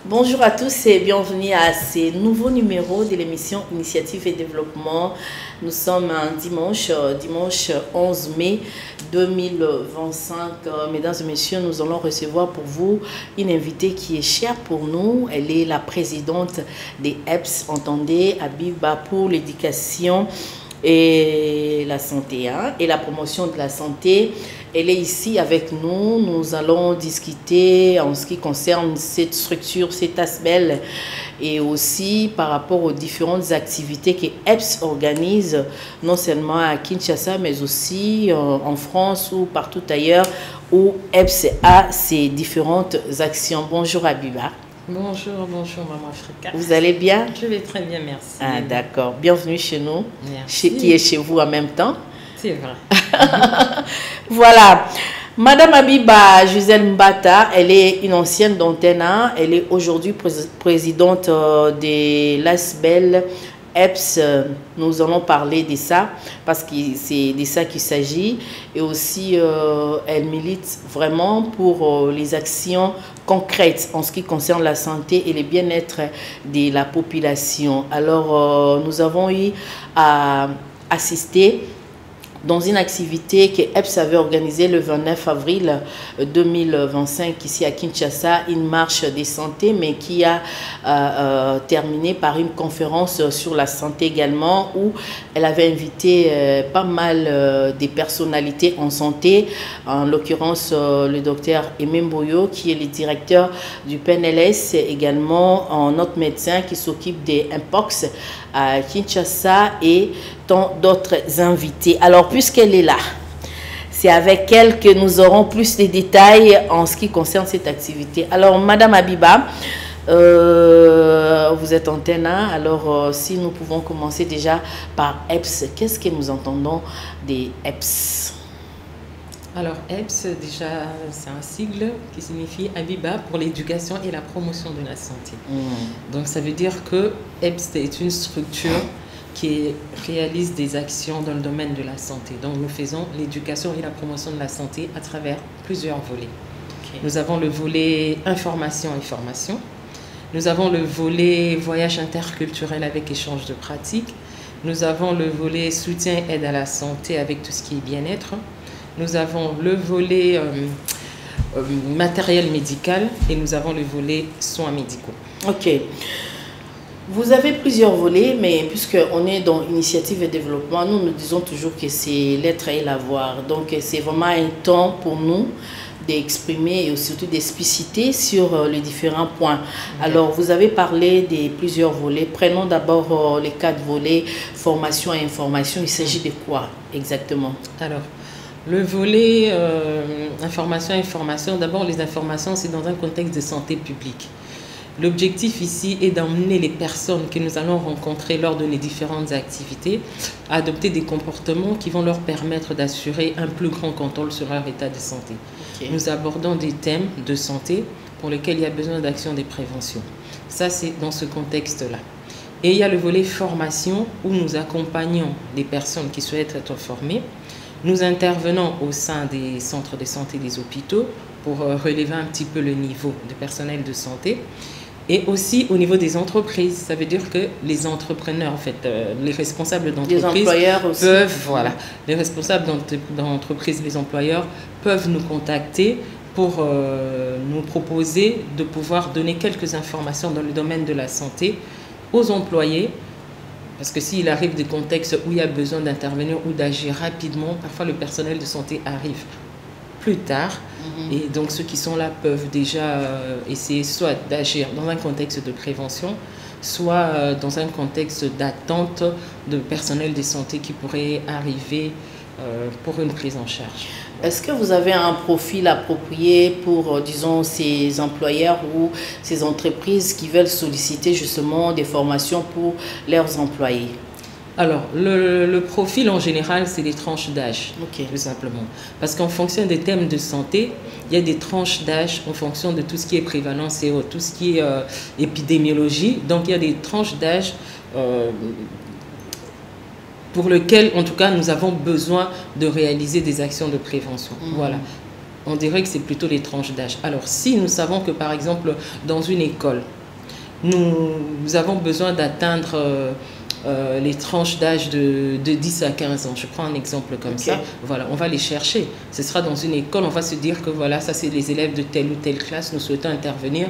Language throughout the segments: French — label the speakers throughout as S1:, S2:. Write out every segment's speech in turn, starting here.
S1: Bonjour à tous et bienvenue à ce nouveau numéro de l'émission Initiative et Développement. Nous sommes un dimanche 11 mai 2025. Mesdames et messieurs, nous allons recevoir pour vous une invitée qui est chère pour nous. Elle est la présidente des EPS, entendez, Abiba pour l'éducation et la santé et la promotion de la santé. Elle est ici avec nous. Nous allons discuter en ce qui concerne cette structure, cet aspect et aussi par rapport aux différentes activités que EPS organise, non seulement à Kinshasa, mais aussi en France ou partout ailleurs où EPS a ses différentes actions. Bonjour Abiba.
S2: Bonjour, Maman Africa.
S1: Vous allez bien?
S2: Je vais très bien, merci.
S1: Ah, d'accord. Bienvenue chez nous.
S2: Merci.
S1: Qui est chez vous en même temps.
S2: C'est vrai.
S1: Voilà. Madame Abiba Gisèle Mbata, elle est une ancienne d'Antena. Elle est aujourd'hui présidente de l'ASBEL EPS. Nous allons parler de ça parce que c'est de ça qu'il s'agit. Et aussi, elle milite vraiment pour les actions concrètes en ce qui concerne la santé et le bien-être de la population. Alors, nous avons eu à assister dans une activité que EPS avait organisée le 29 avril 2025 ici à Kinshasa, une marche des santé, mais qui a terminé par une conférence sur la santé également, où elle avait invité pas mal des personnalités en santé, en l'occurrence le docteur Aimé Mboyo, qui est le directeur du PNLS, également notre médecin qui s'occupe des Mpox à Kinshasa et tant d'autres invités. Alors, puisqu'elle est là, c'est avec elle que nous aurons plus de détails en ce qui concerne cette activité. Alors, Madame Abiba, vous êtes Antena. Alors, si nous pouvons commencer déjà par EPS, qu'est-ce que nous entendons des EPS?
S2: Alors, EPS, déjà, c'est un sigle qui signifie Abiba pour l'éducation et la promotion de la santé. Donc, ça veut dire que EPS est une structure qui réalise des actions dans le domaine de la santé. Donc, nous faisons l'éducation et la promotion de la santé à travers plusieurs volets. Okay. Nous avons le volet information et formation. Nous avons le volet voyage interculturel avec échange de pratiques. Nous avons le volet soutien et aide à la santé avec tout ce qui est bien-être. Nous avons le volet matériel médical et nous avons le volet soins médicaux.
S1: Ok. Vous avez plusieurs volets, mais puisqu'on est dans initiative et développement, nous disons toujours que c'est l'être et l'avoir. Donc, c'est vraiment un temps pour nous d'exprimer et surtout d'expliciter sur les différents points. Alors, vous avez parlé des plusieurs volets. Prenons d'abord les 4 volets, formation et information. Il s'agit de quoi exactement?
S2: Alors, le volet information, d'abord les informations, c'est dans un contexte de santé publique. L'objectif ici est d'emmener les personnes que nous allons rencontrer lors de nos différentes activités à adopter des comportements qui vont leur permettre d'assurer un plus grand contrôle sur leur état de santé. Okay. Nous abordons des thèmes de santé pour lesquels il y a besoin d'actions de prévention. Ça, c'est dans ce contexte-là. Et il y a le volet formation où nous accompagnons les personnes qui souhaitent être formées Nous intervenons au sein des centres de santé des hôpitaux pour relever un petit peu le niveau du personnel de santé. Et aussi au niveau des entreprises, ça veut dire que les entrepreneurs, en fait, les responsables d'entreprise peuvent, voilà, les responsables d'entreprise, les employeurs peuvent nous contacter pour nous proposer de pouvoir donner quelques informations dans le domaine de la santé aux employés. Parce que s'il arrive des contextes où il y a besoin d'intervenir ou d'agir rapidement, parfois le personnel de santé arrive plus tard. Et donc ceux qui sont là peuvent déjà essayer soit d'agir dans un contexte de prévention, soit dans un contexte d'attente de personnel de santé qui pourrait arriver pour une prise en charge.
S1: Est-ce que vous avez un profil approprié pour, disons, ces employeurs ou ces entreprises qui veulent solliciter justement des formations pour leurs employés?
S2: Alors, le profil en général, c'est les tranches d'âge,
S1: tout
S2: simplement. Parce qu'en fonction des thèmes de santé, il y a des tranches d'âge en fonction de tout ce qui est prévalence et tout ce qui est épidémiologie. Donc, il y a des tranches d'âge pour lesquelles, en tout cas, nous avons besoin de réaliser des actions de prévention. Voilà. On dirait que c'est plutôt les tranches d'âge. Alors, si nous savons que, par exemple, dans une école, nous avons besoin d'atteindre les tranches d'âge de 10 à 15 ans. Je prends un exemple comme ça. Voilà, on va les chercher. Ce sera dans une école, on va se dire que voilà, ça c'est les élèves de telle ou telle classe, nous souhaitons intervenir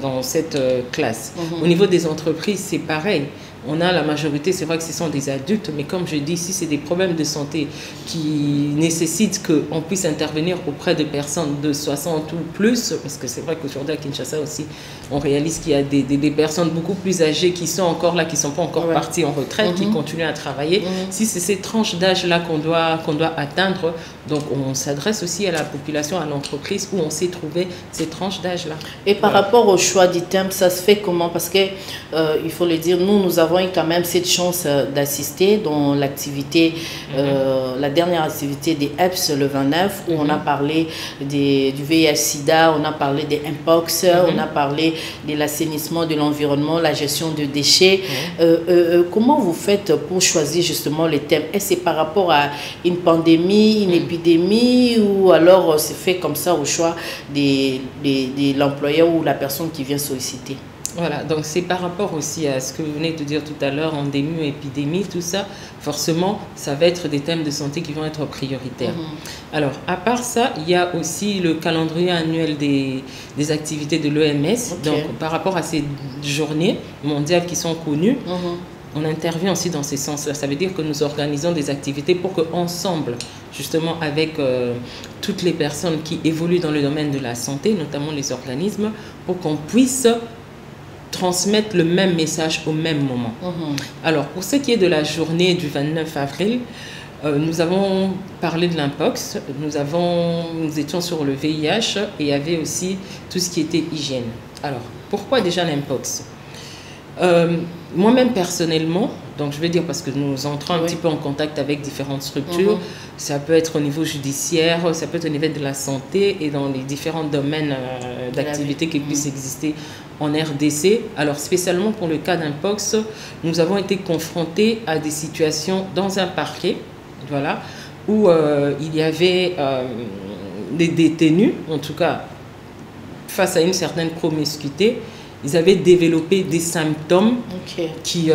S2: dans cette classe. Au niveau des entreprises, c'est pareil. On a la majorité, c'est vrai que ce sont des adultes, mais comme je dis, si c'est des problèmes de santé qui nécessitent qu'on puisse intervenir auprès de personnes de 60 ou plus, parce que c'est vrai qu'aujourd'hui à Kinshasa aussi, on réalise qu'il y a des personnes beaucoup plus âgées qui sont encore là, qui ne sont pas encore parties en retraite, qui continuent à travailler. Si c'est ces tranches d'âge-là qu'on doit atteindre, donc on s'adresse aussi à la population, à l'entreprise où on sait trouver ces tranches d'âge-là.
S1: Et par rapport au choix du thème, ça se fait comment? Parce que, il faut le dire, nous avons eu quand même cette chance d'assister dans l'activité, la dernière activité des EPS le 29, où on a parlé du VIH-Sida, on a parlé des Mpox, on a parlé de l'assainissement de l'environnement, la gestion de déchets. Comment vous faites pour choisir justement les thèmes? Est-ce que c'est par rapport à une pandémie, une épidémie, ou alors c'est fait comme ça au choix de l'employeur ou la personne qui vient solliciter?
S2: Voilà, donc c'est par rapport aussi à ce que vous venez de dire tout à l'heure, endémie, épidémie, tout ça, forcément, ça va être des thèmes de santé qui vont être prioritaires. Alors, à part ça, il y a aussi le calendrier annuel des activités de l'OMS. Donc, par rapport à ces journées mondiales qui sont connues, on intervient aussi dans ces sens-là. Ça veut dire que nous organisons des activités pour qu'ensemble, justement avec toutes les personnes qui évoluent dans le domaine de la santé, notamment les organismes, pour qu'on puisse transmettre le même message au même moment. Alors, pour ce qui est de la journée du 29 avril, nous avons parlé de l'Mpox, nous étions sur le VIH et il y avait aussi tout ce qui était hygiène. Alors, pourquoi déjà l'Mpox? Moi-même personnellement, donc je vais dire parce que nous entrons un petit peu en contact avec différentes structures, ça peut être au niveau judiciaire, ça peut être au niveau de la santé et dans les différents domaines d'activité qui puissent exister en RDC. Alors spécialement pour le cas d'Mpox, nous avons été confrontés à des situations dans un parquet, voilà, où il y avait des détenus, en tout cas face à une certaine promiscuité, ils avaient développé des symptômes qui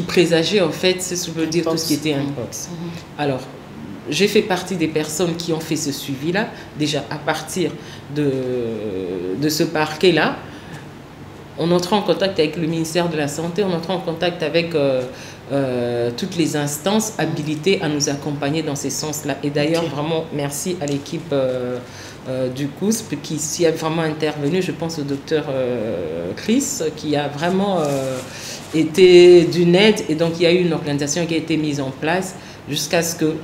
S2: présageaient en fait, ce que je veux dire, tout ce qui était Mpox. Alors, j'ai fait partie des personnes qui ont fait ce suivi-là, déjà à partir de ce parquet-là. On entrait en contact avec le ministère de la Santé, on entrait en contact avec toutes les instances habilitées à nous accompagner dans ces sens-là. Et d'ailleurs, vraiment, merci à l'équipe du COUSP qui s'y a vraiment intervenu. Je pense au docteur Chris qui a vraiment été d'une aide. Et donc, il y a eu une organisation qui a été mise en place jusqu'à ce que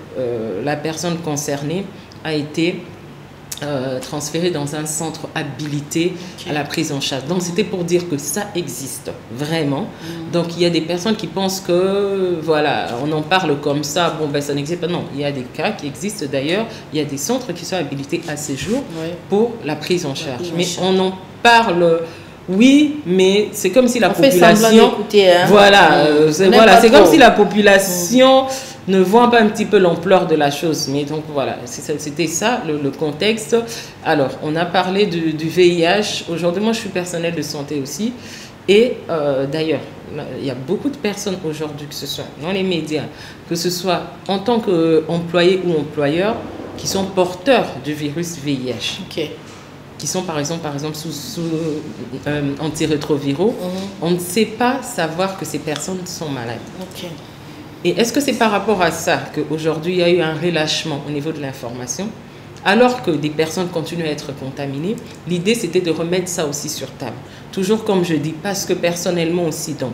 S2: la personne concernée a été transférée dans un centre habilité à la prise en charge. Donc, c'était pour dire que ça existe vraiment. Donc, il y a des personnes qui pensent que, voilà, on en parle comme ça, bon, ben, ça n'existe pas. Non, il y a des cas qui existent d'ailleurs. Il y a des centres qui sont habilités à ce jour pour la prise en charge. Mais on en parle... Oui, mais c'est comme si la population...
S1: Voilà,
S2: c'est comme si la population ne voient pas un petit peu l'ampleur de la chose. Mais donc voilà, c'était ça le contexte. Alors, on a parlé du VIH. Aujourd'hui, moi, je suis personnel de santé aussi. Et d'ailleurs, il y a beaucoup de personnes aujourd'hui, que ce soit dans les médias, que ce soit en tant qu'employé ou employeur, qui sont porteurs du virus VIH.
S1: Ok.
S2: Qui sont par exemple sous antirétroviraux. On ne sait pas savoir que ces personnes sont malades.
S1: Ok.
S2: Et est-ce que c'est par rapport à ça qu'aujourd'hui il y a eu un relâchement au niveau de l'information, alors que des personnes continuent à être contaminées? L'idée c'était de remettre ça aussi sur table. Toujours comme je dis, parce que personnellement aussi, donc,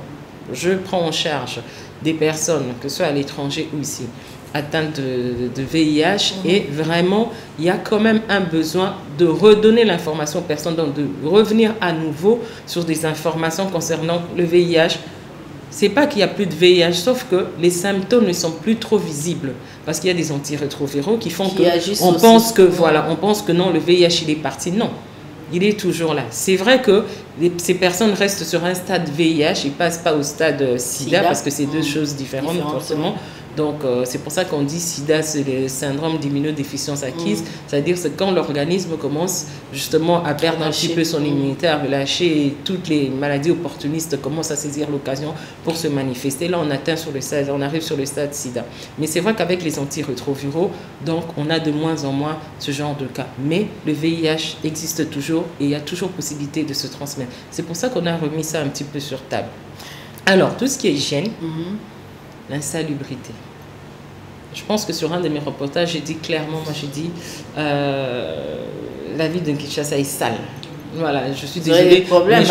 S2: je prends en charge des personnes, que ce soit à l'étranger ou ici, atteintes de VIH, et vraiment, il y a quand même un besoin de redonner l'information aux personnes, donc de revenir à nouveau sur des informations concernant le VIH. C'est pas qu'il n'y a plus de VIH, sauf que les symptômes ne sont plus trop visibles, parce qu'il y a des antirétroviraux qui font on pense que non, le VIH il est parti. Non, il est toujours là. C'est vrai que ces personnes restent sur un stade VIH, ils passent pas au stade SIDA, parce que c'est deux choses différentes forcément. Donc, c'est pour ça qu'on dit SIDA, c'est le syndrome d'immunodéficience acquise. C'est-à-dire c'est quand l'organisme commence justement à perdre un petit peu son immunité, à relâcher, et toutes les maladies opportunistes commencent à saisir l'occasion pour se manifester. Là, on arrive sur le stade SIDA. Mais c'est vrai qu'avec les antirétroviraux, donc, on a de moins en moins ce genre de cas. Mais le VIH existe toujours et il y a toujours possibilité de se transmettre. C'est pour ça qu'on a remis ça un petit peu sur table. Alors, tout ce qui est hygiène, l'insalubrité. Je pense que sur un de mes reportages, j'ai dit clairement, la ville de Kinshasa est sale. Voilà, je suis désolée.
S1: Des problèmes,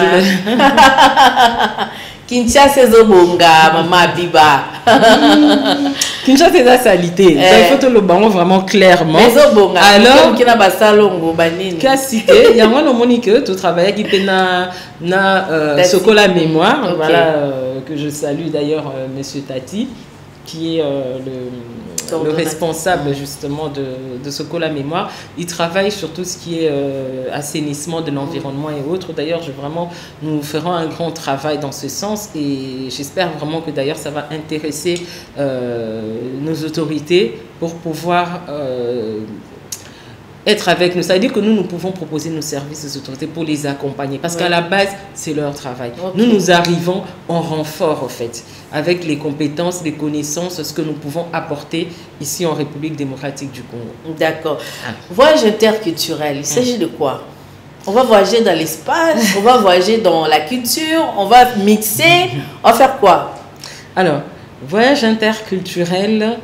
S1: Kinshasa c'est Zobonga, Maman Biba.
S2: Kinshasa c'est la salité. Il faut te le ballon vraiment clairement.
S1: Alors,
S2: qu'à citer, il y a un homme qui travaille qui fait na Sokola Mémoire, voilà, que je salue d'ailleurs, Monsieur Tati, qui est le responsable justement de Sokola Mémoire. Il travaille sur tout ce qui est assainissement de l'environnement et autres. D'ailleurs, nous ferons un grand travail dans ce sens et j'espère vraiment que d'ailleurs ça va intéresser nos autorités pour pouvoir être avec nous. Ça veut dire que nous pouvons proposer nos services aux autorités pour les accompagner. Parce qu'à la base, c'est leur travail. Nous arrivons en renfort, en fait, avec les compétences, les connaissances, ce que nous pouvons apporter ici en République démocratique du Congo.
S1: D'accord. Voyage interculturel, il s'agit de quoi? On va voyager dans l'espace, on va voyager dans la culture, on va mixer, on va faire quoi?
S2: Alors, voyage interculturel...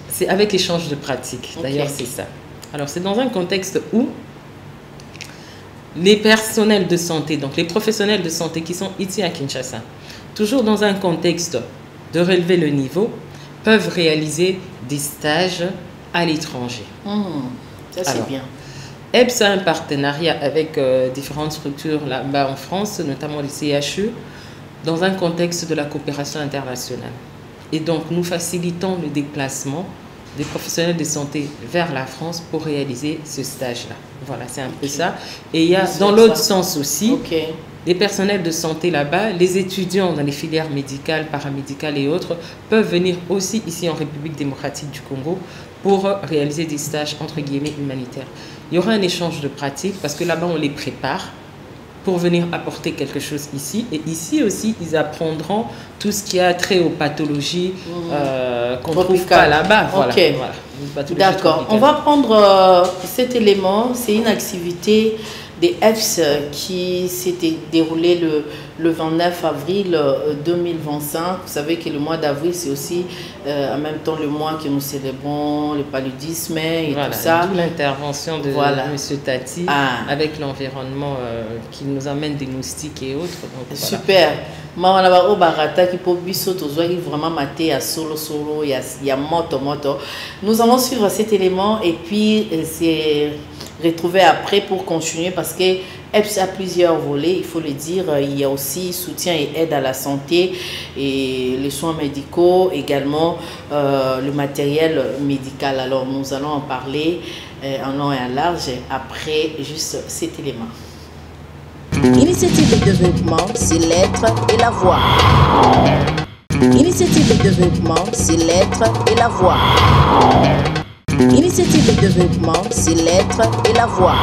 S2: c'est avec échange de pratiques, d'ailleurs c'est ça. Alors c'est dans un contexte où les personnels de santé, donc les professionnels de santé qui sont ici à Kinshasa, toujours dans un contexte de relever le niveau, peuvent réaliser des stages à l'étranger.
S1: Ça c'est bien.
S2: EBS a un partenariat avec différentes structures là-bas en France, notamment les CHU, dans un contexte de la coopération internationale. Et donc nous facilitons le déplacement des professionnels de santé vers la France pour réaliser ce stage-là. Voilà, c'est un peu ça. Et il y a dans l'autre sens aussi, les personnels de santé là-bas, les étudiants dans les filières médicales, paramédicales et autres, peuvent venir aussi ici en République démocratique du Congo pour réaliser des stages entre guillemets humanitaires. Il y aura un échange de pratiques parce que là-bas on les prépare pour venir apporter quelque chose ici. Et ici aussi, ils apprendront tout ce qui a trait aux pathologies qu'on ne trouve pas là-bas. Voilà, voilà.
S1: D'accord. On va prendre cet élément. C'est une activité des EPS qui s'était déroulée le 29 avril 2025. Vous savez que le mois d'avril, c'est aussi en même temps le mois que nous célébrons le paludisme et tout ça.
S2: L'intervention de M. Tati avec l'environnement qui nous amène des moustiques et autres. Donc,
S1: super. Vraiment maté à solo, il y a moto. Nous allons suivre cet élément et puis c'est retrouver après pour continuer parce que EPS a plusieurs volets, il faut le dire. Il y a aussi soutien et aide à la santé et les soins médicaux, également le matériel médical. Alors nous allons en parler en long et en large après juste cet élément. Initiative de développement, c'est l'être et la voix. Initiative de développement, c'est l'être et la voix. Initiative de développement, c'est l'être et la voix.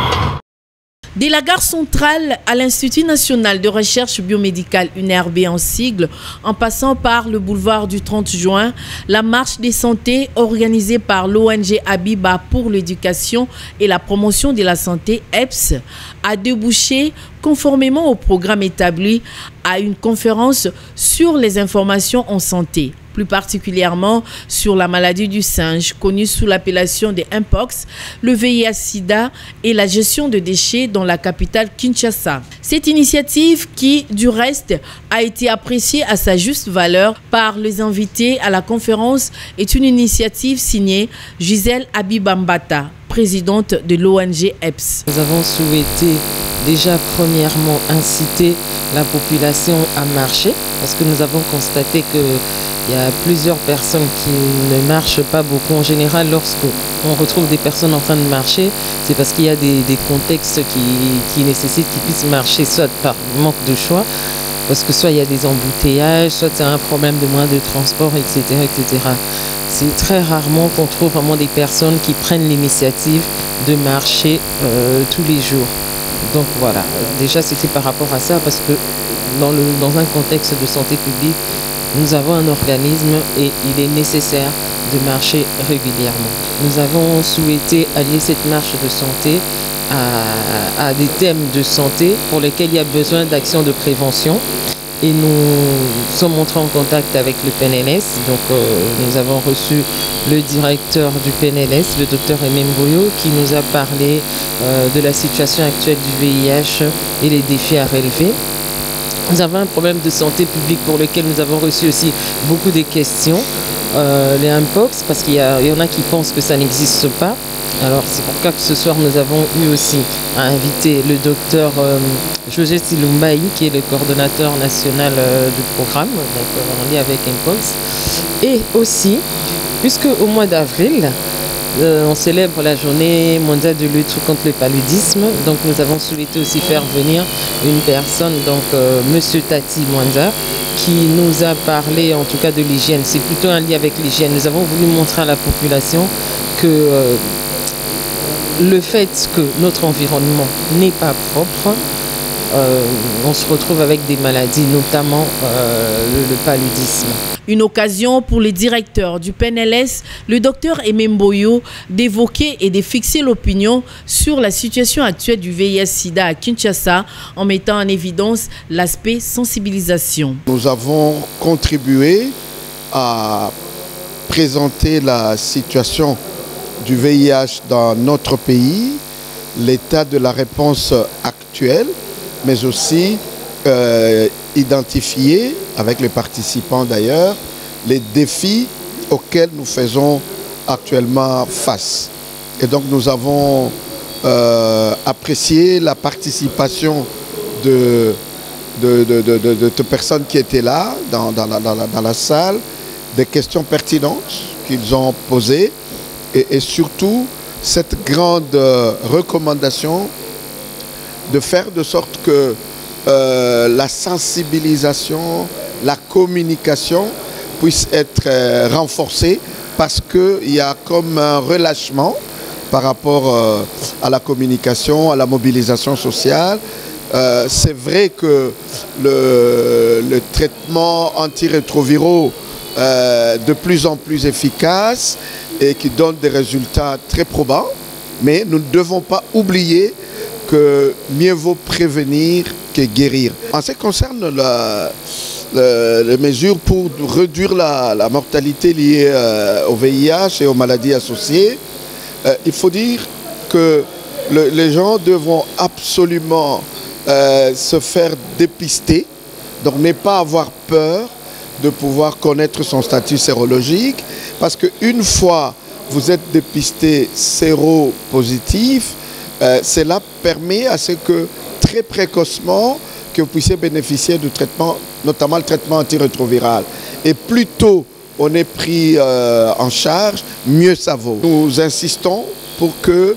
S1: De la gare centrale à l'Institut national de recherche biomédicale UNRB en sigle, en passant par le boulevard du 30 juin, la marche des santé organisée par l'ONG Abiba pour l'éducation et la promotion de la santé EPS a débouché, conformément au programme établi, à une conférence sur les informations en santé, plus particulièrement sur la maladie du singe, connue sous l'appellation des Mpox, le VIH-Sida et la gestion de déchets dans la capitale Kinshasa. Cette initiative qui, du reste, a été appréciée à sa juste valeur par les invités à la conférence est une initiative signée Gisèle Abibambata, présidente de l'ONG EPS.
S2: Nous avons souhaité déjà premièrement inciter la population à marcher parce que nous avons constaté qu'il y a plusieurs personnes qui ne marchent pas beaucoup. En général, lorsqu'on retrouve des personnes en train de marcher, c'est parce qu'il y a des contextes qui nécessitent qu'ils puissent marcher, soit par manque de choix, parce que soit il y a des embouteillages, soit c'est un problème de moyens de transport, etc. etc. C'est très rarement qu'on trouve vraiment des personnes qui prennent l'initiative de marcher tous les jours. Donc voilà, déjà c'était par rapport à ça parce que dans un contexte de santé publique, nous avons un organisme et il est nécessaire de marcher régulièrement. Nous avons souhaité allier cette marche de santé à des thèmes de santé pour lesquels il y a besoin d'actions de prévention. Et nous sommes entrés en contact avec le PNLS. Donc nous avons reçu le directeur du PNLS, le docteur Aimé Mboyo, qui nous a parlé de la situation actuelle du VIH et les défis à relever. Nous avons un problème de santé publique pour lequel nous avons reçu aussi beaucoup de questions. Les Mpox, parce qu'il y en a qui pensent que ça n'existe pas. Alors c'est pourquoi ce soir nous avons eu aussi à inviter le docteur José Silumbaï, qui est le coordonnateur national du programme, donc en lien avec Mpox. Et aussi, puisque au mois d'avril, on célèbre la journée mondiale de lutte contre le paludisme, donc nous avons souhaité aussi faire venir une personne, donc Monsieur Tati Mwanda, qui nous a parlé en tout cas de l'hygiène. C'est plutôt un lien avec l'hygiène. Nous avons voulu montrer à la population que le fait que notre environnement n'est pas propre, on se retrouve avec des maladies, notamment le paludisme.
S1: Une occasion pour le directeur du PNLS, le docteur Aimé Mboyo, d'évoquer et de fixer l'opinion sur la situation actuelle du VIH-Sida à Kinshasa en mettant en évidence l'aspect sensibilisation.
S3: Nous avons contribué à présenter la situation du VIH dans notre pays, l'état de la réponse actuelle, mais aussi identifier, avec les participants d'ailleurs, les défis auxquels nous faisons actuellement face. Et donc nous avons apprécié la participation de personnes qui étaient là, dans la salle, des questions pertinentes qu'ils ont posées, et surtout cette grande recommandation de faire de sorte que la sensibilisation, la communication puisse être renforcée, parce qu'il y a comme un relâchement par rapport à la communication, à la mobilisation sociale. C'est vrai que le traitement antirétroviraux de plus en plus efficace et qui donne des résultats très probants, mais nous ne devons pas oublier que mieux vaut prévenir que guérir. En ce qui concerne les mesures pour réduire la mortalité liée au VIH et aux maladies associées, il faut dire que les gens devront absolument se faire dépister, donc ne pas avoir peur de pouvoir connaître son statut sérologique, parce qu'une fois vous êtes dépisté séropositif, cela permet à ce que très précocement que vous puissiez bénéficier du traitement, notamment le traitement antirétroviral. Et plus tôt on est pris en charge, mieux ça vaut. Nous insistons pour que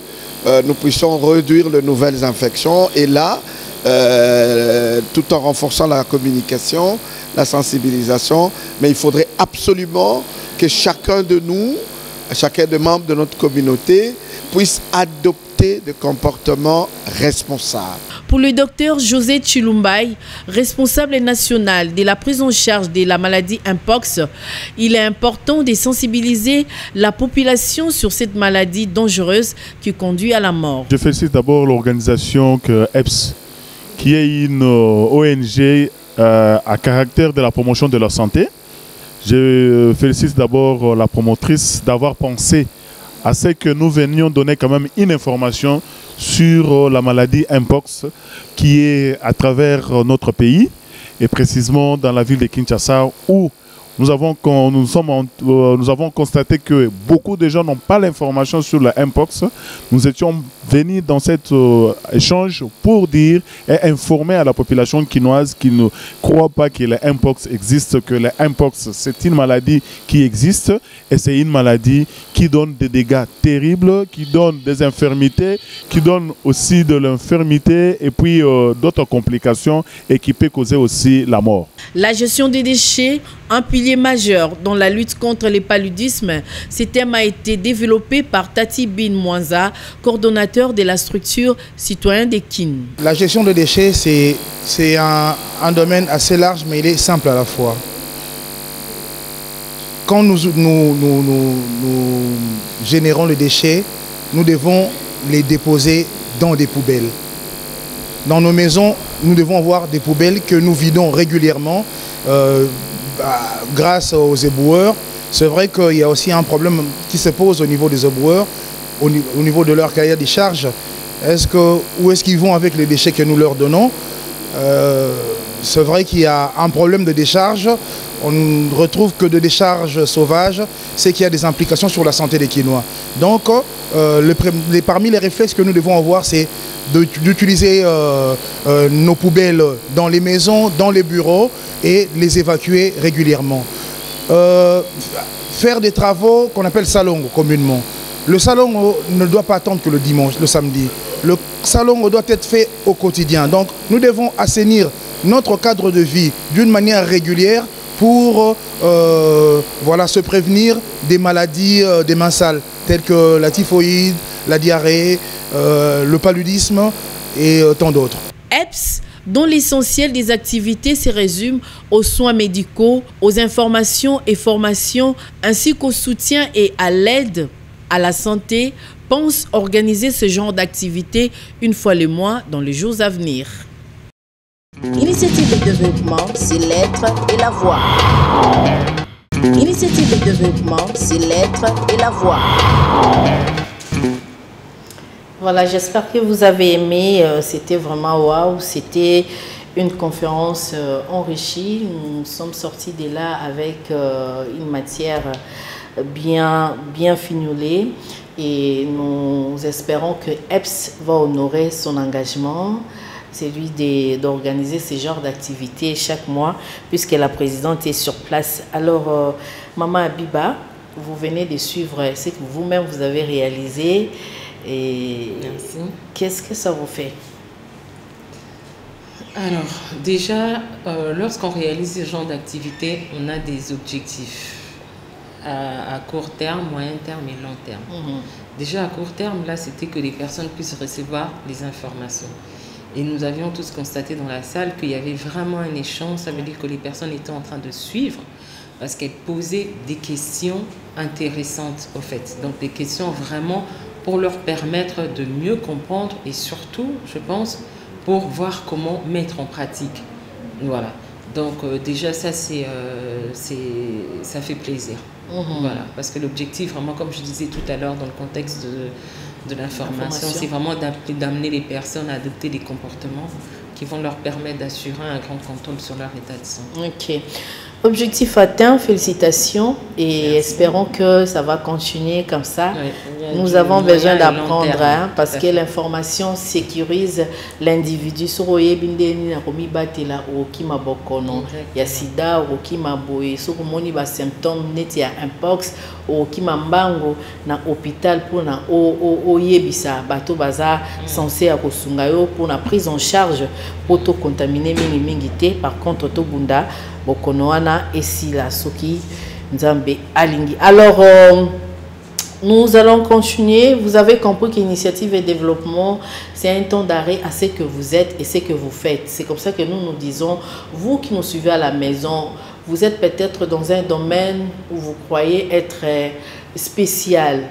S3: nous puissions réduire les nouvelles infections, et là tout en renforçant la communication, la sensibilisation. Mais il faudrait absolument que chacun de nous, chacun des membres de notre communauté, puisse adopter des comportements responsables.
S1: Pour le docteur José Chilumbay, responsable national de la prise en charge de la maladie Mpox, il est important de sensibiliser la population sur cette maladie dangereuse qui conduit à la mort.
S4: Je félicite d'abord l'organisation EPS, qui est une ONG à caractère de la promotion de la santé. Je félicite d'abord la promotrice d'avoir pensé à ce que nous venions donner quand même une information sur la maladie Mpox qui est à travers notre pays et précisément dans la ville de Kinshasa où nous avons constaté que beaucoup de gens n'ont pas l'information sur la Mpox. Nous étions venus dans cet échange pour dire et informer à la population quinoise qui ne croit pas que la Mpox existe, que la Mpox c'est une maladie qui existe et c'est une maladie qui donne des dégâts terribles, qui donne des infirmités, qui donne aussi de l'infirmité et puis d'autres complications et qui peut causer aussi la mort.
S1: La gestion des déchets, un pilier majeur dans la lutte contre le paludisme, ce thème a été développé par Tati Bin Mwanza, coordonnateur de la structure citoyenne des Kin.
S5: La gestion des déchets, c'est un domaine assez large, mais il est simple à la fois. Quand nous générons les déchets, nous devons les déposer dans des poubelles. Dans nos maisons, nous devons avoir des poubelles que nous vidons régulièrement grâce aux éboueurs. C'est vrai qu'il y a aussi un problème qui se pose au niveau des éboueurs, au niveau de leur cahier des charges. Où est-ce qu'ils vont avec les déchets que nous leur donnons? C'est vrai qu'il y a un problème de décharge. On ne retrouve que de décharges sauvages, c'est qu'il y a des implications sur la santé des Quinois. Donc, parmi les réflexes que nous devons avoir, c'est d'utiliser nos poubelles dans les maisons, dans les bureaux et les évacuer régulièrement. Faire des travaux qu'on appelle salongo communément. Le salongo ne doit pas attendre que le dimanche, le samedi. Le salongo doit être fait au quotidien. Donc, nous devons assainir notre cadre de vie d'une manière régulière pour voilà, se prévenir des maladies des mains sales, telles que la typhoïde, la diarrhée, le paludisme et tant d'autres.
S1: EPS, dont l'essentiel des activités se résume aux soins médicaux, aux informations et formations, ainsi qu'au soutien et à l'aide à la santé, pense organiser ce genre d'activités une fois le mois dans les jours à venir.
S6: Initiative de développement, c'est l'être et la voix. Initiative de développement, c'est l'être et la voix.
S1: Voilà, j'espère que vous avez aimé. C'était vraiment waouh. C'était une conférence enrichie. Nous sommes sortis de là avec une matière bien fignolée. Et nous espérons que EPS va honorer son engagement. C'est lui d'organiser ce genre d'activités chaque mois, puisque la présidente est sur place. Alors, Maman Abiba, vous venez de suivre ce que vous-même vous avez réalisé. Et qu'est-ce que ça vous fait?
S2: Alors, déjà, lorsqu'on réalise ce genre d'activité, on a des objectifs à court terme, moyen terme et long terme. Déjà, à court terme, là, c'était que les personnes puissent recevoir les informations. Et nous avions tous constaté dans la salle qu'il y avait vraiment un échange. Ça veut dire que les personnes étaient en train de suivre parce qu'elles posaient des questions intéressantes, au fait. Donc, des questions vraiment pour leur permettre de mieux comprendre et surtout, je pense, pour voir comment mettre en pratique. Voilà. Donc, déjà, ça, ça fait plaisir. Voilà. Parce que l'objectif, vraiment, comme je disais tout à l'heure, dans le contexte de l'information, c'est vraiment d'amener les personnes à adopter des comportements qui vont leur permettre d'assurer un grand contrôle sur leur état de santé.
S1: Ok. Objectif atteint, félicitations et espérons que ça va continuer comme ça.
S2: Oui,
S1: Nous avons besoin d'apprendre, hein, parce que l'information sécurise l'individu. Sur oyebindeni na komi batela okima bokono ya sida okima boye sur moni ba symptômes net ya mpox okima mbango na hôpital pour na oyebisa bato baza censé à kosunga yo pour la prise en charge pour to contaminer mingi te. Par contre to bunda bokono wana esila soki nzambe alingi. Alors nous allons continuer. Vous avez compris qu'initiative et développement, c'est un temps d'arrêt à ce que vous êtes et ce que vous faites. C'est comme ça que nous disons, vous qui nous suivez à la maison, vous êtes peut-être dans un domaine où vous croyez être spécial,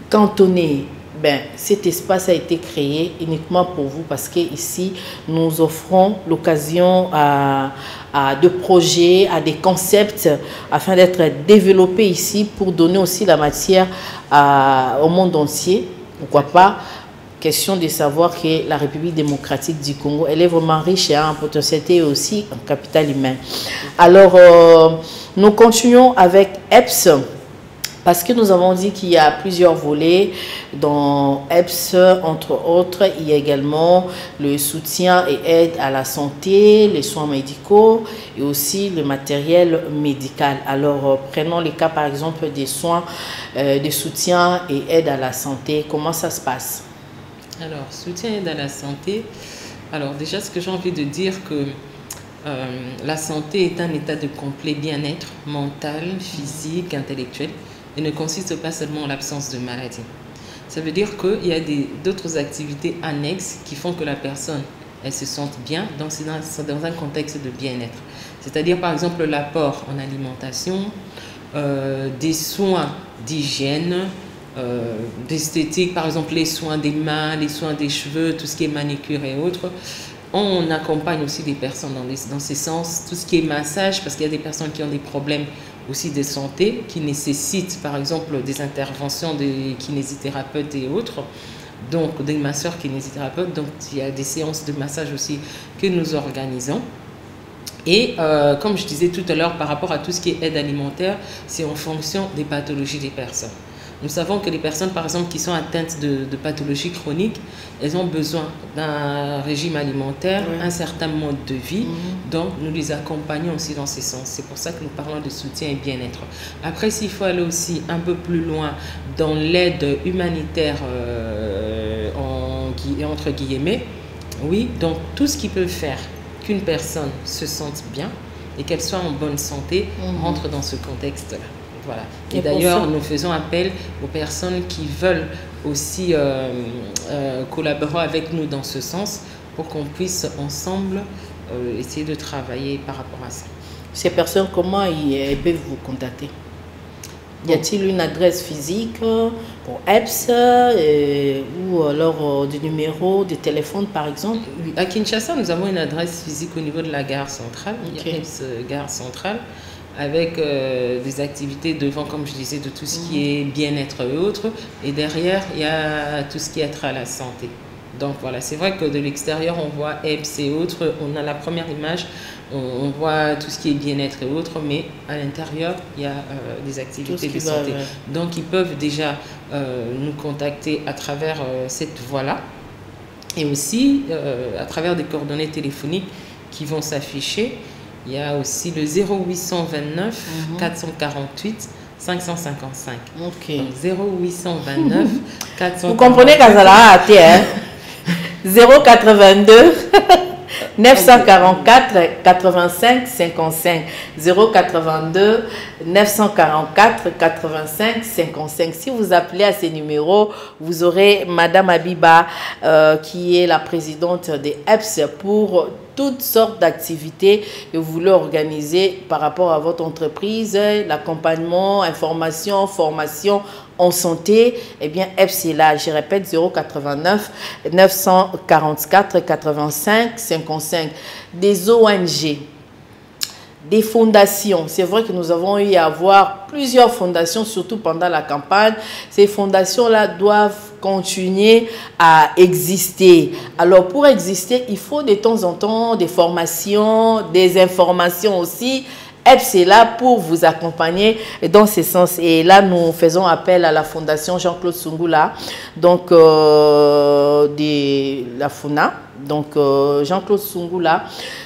S1: cantonné. Ben, cet espace a été créé uniquement pour vous parce que ici nous offrons l'occasion à de projets, à des concepts afin d'être développés ici pour donner aussi la matière au monde entier. Pourquoi pas? Question de savoir que la République démocratique du Congo, elle est vraiment riche en potentialité et aussi en capital humain. Alors, nous continuons avec EPS. Parce que nous avons dit qu'il y a plusieurs volets. Dans EPS, entre autres, il y a également le soutien et aide à la santé, les soins médicaux et aussi le matériel médical. Alors, prenons les cas, par exemple, des soins, de soutien et aide à la santé. Comment ça se passe?
S2: Alors, soutien et aide à la santé. Alors, déjà, ce que j'ai envie de dire que la santé est un état de complet bien-être mental, physique, intellectuel. Et ne consiste pas seulement en l'absence de maladie. Ça veut dire qu'il y a d'autres activités annexes qui font que la personne, elle se sente bien dans un contexte de bien-être. C'est-à-dire par exemple l'apport en alimentation, des soins d'hygiène, d'esthétique, par exemple les soins des mains, les soins des cheveux, tout ce qui est manicure et autres. On accompagne aussi des personnes dans ces sens, tout ce qui est massage, parce qu'il y a des personnes qui ont des problèmes aussi de santé, qui nécessitent par exemple des interventions des kinésithérapeutes et autres, donc des masseurs kinésithérapeutes, donc il y a des séances de massage aussi que nous organisons. Et comme je disais tout à l'heure, par rapport à tout ce qui est aide alimentaire, c'est en fonction des pathologies des personnes. Nous savons que les personnes, par exemple, qui sont atteintes de pathologies chroniques, elles ont besoin d'un régime alimentaire, un certain mode de vie. Donc, nous les accompagnons aussi dans ces sens. C'est pour ça que nous parlons de soutien et bien-être. Après, s'il faut aller aussi un peu plus loin dans l'aide humanitaire, entre guillemets, oui, donc tout ce qui peut faire qu'une personne se sente bien et qu'elle soit en bonne santé rentre dans ce contexte-là. Voilà. Et d'ailleurs, nous faisons appel aux personnes qui veulent aussi collaborer avec nous dans ce sens pour qu'on puisse ensemble essayer de travailler par rapport à ça.
S1: Ces personnes, comment elles peuvent vous contacter? Y a-t-il une adresse physique pour EPS ou alors des numéros de téléphone par exemple?
S2: À Kinshasa, nous avons une adresse physique au niveau de la gare centrale, il y a EPS gare centrale, avec des activités devant, comme je disais, de tout ce qui est bien-être et autres. Et derrière, il y a tout ce qui est trait à la santé. Donc voilà, c'est vrai que de l'extérieur, on voit EPS et autres. On a la première image, on voit tout ce qui est bien-être et autres. Mais à l'intérieur, il y a des activités de santé. Donc ils peuvent déjà nous contacter à travers cette voie-là. Et aussi à travers des coordonnées téléphoniques qui vont s'afficher. Il y a aussi le 0829 448 555.
S1: Ok.
S2: Donc 0829 448.
S1: Vous comprenez Kazala a été, hein? 082 944 85 55. 082 944 85 55. Si vous appelez à ces numéros, vous aurez Madame Abiba qui est la présidente des EPS pour toutes sortes d'activités que vous voulez organiser par rapport à votre entreprise, l'accompagnement, information, formation en santé. Eh bien, EPS est là. Je répète, 089 944 85 55. Des ONG, des fondations. C'est vrai que nous avons eu à voir plusieurs fondations, surtout pendant la campagne. Ces fondations-là doivent continuer à exister. Alors, pour exister, il faut de temps en temps des formations, des informations aussi. EPS est là pour vous accompagner dans ce sens. Et là, nous faisons appel à la Fondation Jean-Claude Sungula, donc de la FUNA. Donc Jean-Claude Sungula,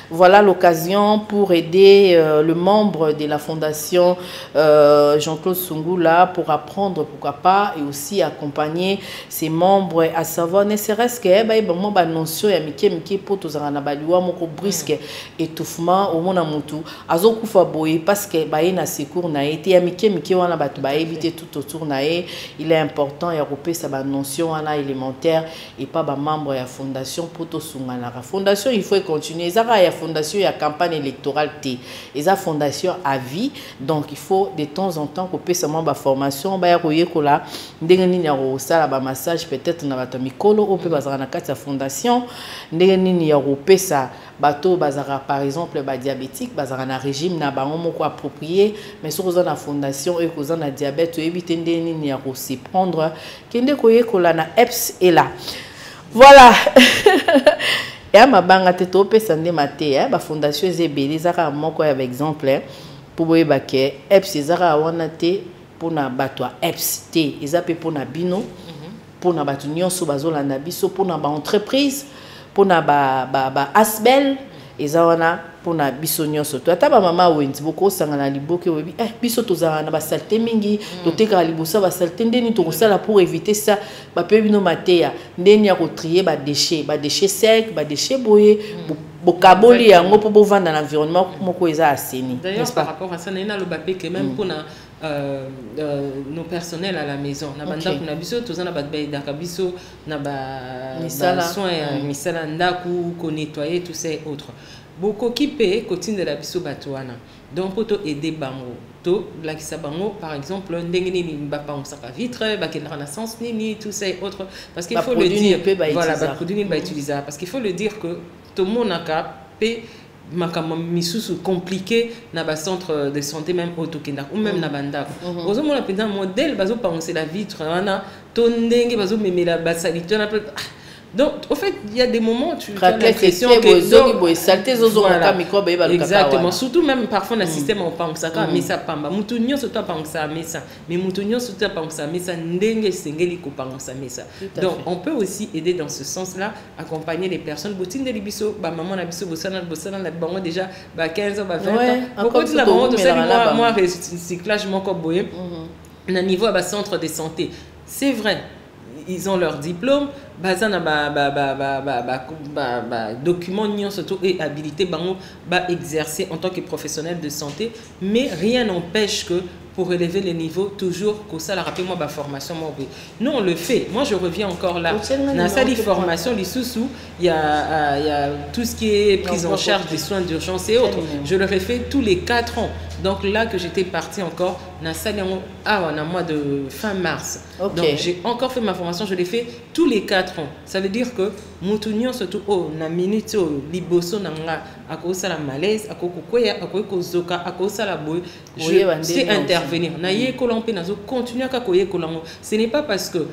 S1: voilà l'occasion pour aider le membre de la Fondation Jean-Claude Sungula pour apprendre, pourquoi pas, et aussi accompagner ses membres à savoir, ne serait-ce que la notion ya mike pour tous en abaliwa moko brisque étouffement au mona mutu azo kufa boye parce que na secours na été ya mike wana batu ba éviter tout autour na il est important ya repérer sa notion ana élémentaire et pas ba membre ya fondation pour tous la fondation. Il faut continuer. Il y a fondation, il y a campagne électorale, il y a fondation à vie. Donc il faut de temps en temps qu'on puisse avoir une formation. Il y a un massage peut-être dans la micro, on peut avoir une fondation. Il y a bateau par exemple diabétique, un régime na approprié, mais sur la fondation et cause na diabète, éviter de se prendre. Kende koye kola na EPS est là. Voilà. Et ma banga te to pesa nde mate ba fondation ezebeli zaka moko ya exemple pour boyeba ke EPS ezaka wana te pona bato EPS te ezape pona bino pona bato nyonso bazolanda biso pona ba entreprise pona ba asbel ezawana pona biso nyonso to ata ba mama wenzi boko sangana liboke webi biso tozana na ba salte mingi to teka libosa ba salte ndeni to kosala pour éviter ça ba pe bino mateya ndeni ya ko trier ba déchets secs ba déchets boye bokaboli yango po bovanda na environnement moko eza aseni.
S2: D'ailleurs par rapport à ça na lo bapé que même pona nos personnels à la maison na banda kuna biso tozana ba baidaka biso na ba soins misala ndaku ko nettoyer tout ces autres. Beaucoup qui paient côté de la biso batuana. Donc pour aider bango, to la qui bango par exemple ndengeni ni mbapa on saka vitre, ba ken renaissance ni tout ça autre parce qu'il faut le dire voilà ba produit ba utiliser parce qu'il faut le dire que tout le monde a capé makama misusu compliqué na ba centre de santé même autokenda ou même na banda. Ozo mona pendant modèle bazo penser la vitre wana to ndenge bazo memela ba salito na donc, au fait, il y a des moments où tu as l'impression que... Exactement. Surtout même parfois, dans le système, on pense ça, mais ça pamba. Moutounion, surtout, pense ça, mais ça. Mais moutounion, surtout, pense ça, mais ça. Ndengue, sengeli, pense ça, mais ça. Donc, on peut aussi aider dans ce sens-là, accompagner les personnes. Boutine de libiso, maman, la biso, bossana, la déjà, 15 ans, 20 ans. Beaucoup de la maman, de ça, moi, recyclage, mon corps, na niveau à centre de santé. C'est vrai. Ils ont leur diplôme, bazana document surtout et habilité exercer en tant que professionnel de santé, mais rien n'empêche que pour élever les niveaux, toujours que ça, rappelez-moi, formation. Nous, on le fait. Moi, je reviens encore là. Dans la salle de formation, il y a tout ce qui est prise en charge des soins d'urgence et autres. Je le refais tous les 4 ans. Donc là que j'étais partie encore, dans la salle en mois de fin mars. Donc j'ai encore fait ma formation, je l'ai fait tous les 4 ans. Ça veut dire que Moutunion, surtout, na minute, liboso, nanga, à cause de la malaise, à cause de zoka, à cause de la bouille, je sais intervenir. Naye kolampé, nazo continuer à koye kolango. Ce n'est pas parce que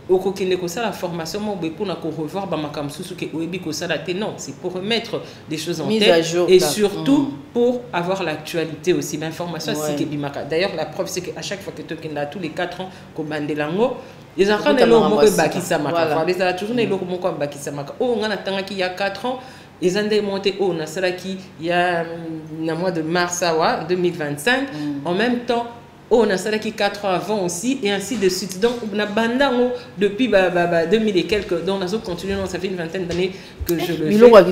S2: au kokende ko ça la formation mo be pour na ko revoir ba makam susu ke oyebi ko ça la té non, c'est pour remettre des choses en tête et surtout pour avoir l'actualité aussi l'information c'est que bimaka. D'ailleurs la preuve c'est que à chaque fois que tu kenda tous les 4 ans ko bandelango les enfants ne l'ont pas bakisa maka. Les a toujours ne l'ont pas bakisa maka. Oh ngana tanga ki il y a 4 ans ils ont démonté au Nasaraki il y a le mois de mars 2025 en même temps on a ça qui 4 ans avant aussi et ainsi de suite. Donc on a bandé depuis 2000 et quelques donc on a continué, ça fait une vingtaine d'années que je le fais. Voilà,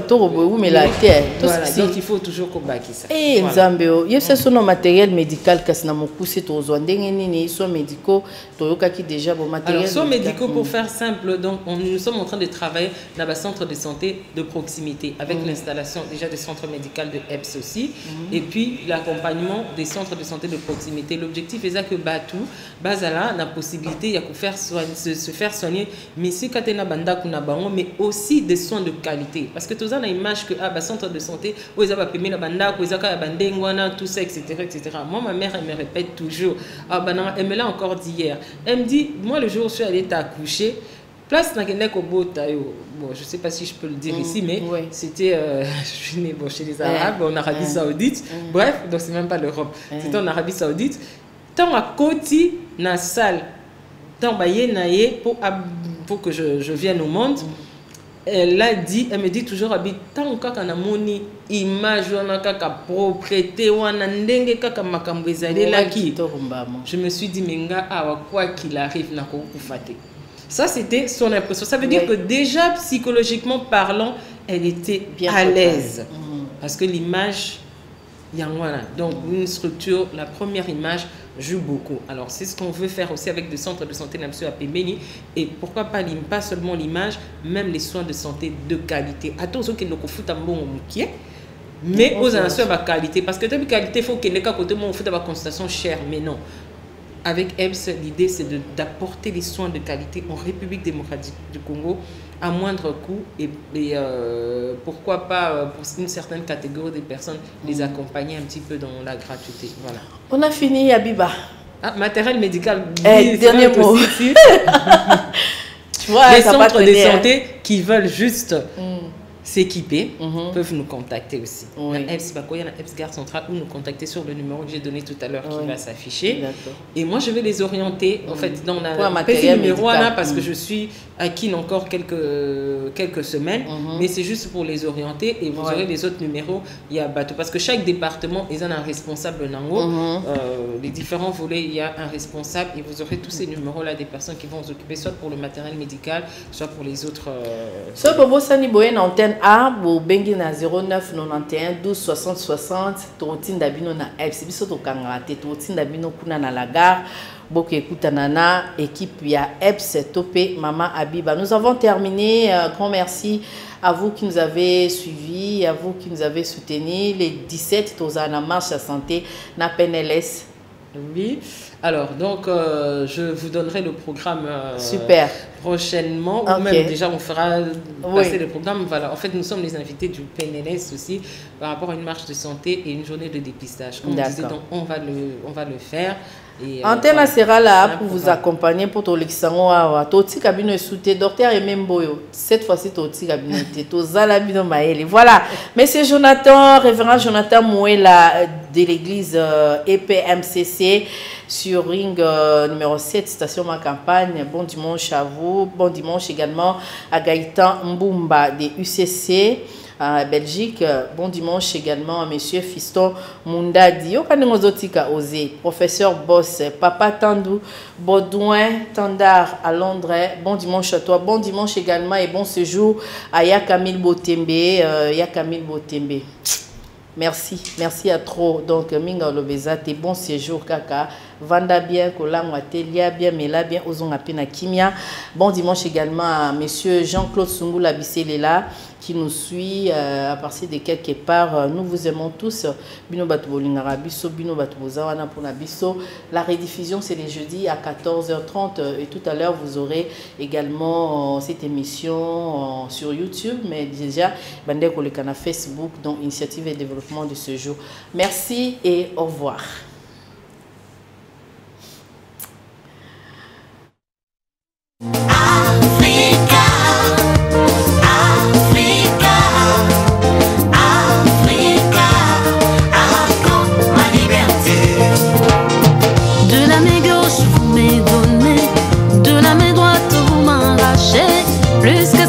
S2: donc il faut toujours qu'on bâque ça.
S1: Et Nzambeo, il y a ce son matériel médical qui na mokusi tozo ndengeni soins médicaux toyoka qui déjà bon matériel.
S2: Alors soins médicaux pour faire simple donc nous sommes en train de travailler dans un centre de santé de proximité avec l'installation déjà des centres médicaux de EPS aussi et puis l'accompagnement des centres de santé de proximité. L'objectif est que Batou, Bazala, la possibilité de se faire soigner, mais si Katena Banda Kunabango, mais aussi des soins de qualité. Parce que tout ça, on a une image que le centre de santé, où ils ont payé la banda, où ils ont bandengwana, tout ça, etc., etc. Moi, ma mère, elle me répète toujours. Elle me l'a encore dit hier. Elle me dit, moi, le jour où je suis allée t'accoucher, Place Nagendek au Botayo. Bon, je ne sais pas si je peux le dire ici, mais c'était je suis née chez les Arabes, en Arabie Saoudite. Bref, donc c'est même pas l'Europe. C'était en Arabie Saoudite. Tant à côté, dans la salle, tant pour que je vienne au monde. Elle me dit toujours, tant que na moni image wana kaka propriété wana ndenge kaka makambo ezali laki. Je me suis dit menga awa quoi qu'il arrive na ko kufate. Ça c'était son impression. Ça veut dire que déjà psychologiquement parlant, elle était bien à l'aise parce que l'image donc une structure, la première image joue beaucoup. Alors c'est ce qu'on veut faire aussi avec le centre de santé Namsou à Pembeni, et pourquoi pas seulement l'image, même les soins de santé de qualité. Attention qu'il ne faut pas mais aux soins de qualité, parce que de qualité, il faut qu'il y ait un côté où on fait une consultation chère, mais non. Avec EBS, l'idée c'est d'apporter les soins de qualité en République démocratique du Congo à moindre coût et pourquoi pas pour une certaine catégorie de personnes les accompagner un petit peu dans la gratuité. Voilà.
S1: On a fini, Abiba.
S2: Matériel médical.
S1: Dernier mot. Tu vois,
S2: les centres de santé qui veulent juste s'équiper peuvent nous contacter aussi. EBS Bakoya, EBS Gare Centrale, ou nous contacter sur le numéro que j'ai donné tout à l'heure qui va s'afficher. Et moi, je vais les orienter en fait dans la petit numéro là parce que je suis acquis encore quelques semaines, mais c'est juste pour les orienter et vous aurez les autres numéros. Il y a bateau parce que chaque département ils ont un responsable nango. Les différents volets, il y a un responsable et vous aurez tous ces numéros là des personnes qui vont s'occuper soit pour le matériel médical, soit pour les autres.
S1: Soit pour Sani Boyen antenne A, pour Bengi na 09 91 12 60 60, Torotine Dabino na EBS, biso to kangate, Torotine Dabino kuna na la gare, Boke Kutanana, équipe ya EBS Topé, Maman Abiba. Nous avons terminé, grand merci à vous qui nous avez suivis, à vous qui nous avez soutenus. Les 17, Tozana marche à santé, na PNLS.
S2: Oui, alors donc je vous donnerai le programme
S1: super
S2: prochainement, ou même déjà on fera passer le programme. Voilà, en fait nous sommes les invités du PNLS aussi par rapport à une marche de santé et une journée de dépistage. Comme on disait, donc on va le faire.
S1: Antenne sera là pour vous accompagner pour tout l'exango. Toti cabine est soutenu, docteur et même boyo. Cette fois-ci Toti cabine était Tozala bino maele. Voilà, Monsieur Jonathan, révérend Jonathan Mouela de l'église EPMCC sur ring numéro 7, station Ma Campagne. Bon dimanche à vous. Bon dimanche également à Gaëtan Mbumba de UCC. Belgique. Bon dimanche également à monsieur Fiston Mundadi, professeur Boss, Papa Tandou, Baudouin Tandar à Londres. Bon dimanche à toi. Bon dimanche également et bon séjour à Yakamil Botembe. Merci, merci à trop. Donc, Minga Lobeza, tes bon séjour, Kaka. Vanda bien, Kolang, Atelia bien, Mela bien, Ozon Apena Kimia. Bon dimanche également à monsieur Jean-Claude Sungula Bisselela qui nous suit à partir de quelque part. Nous vous aimons tous. Bino Batoubolingara Bisso, Bino Batoubozawana pour Nabisso. La rediffusion, c'est les jeudis à 14h30. Et tout à l'heure, vous aurez également cette émission sur YouTube. Mais déjà, Bandeko le canal Facebook, donc Initiative et Développement de ce jour. Merci et au revoir.
S7: Plus que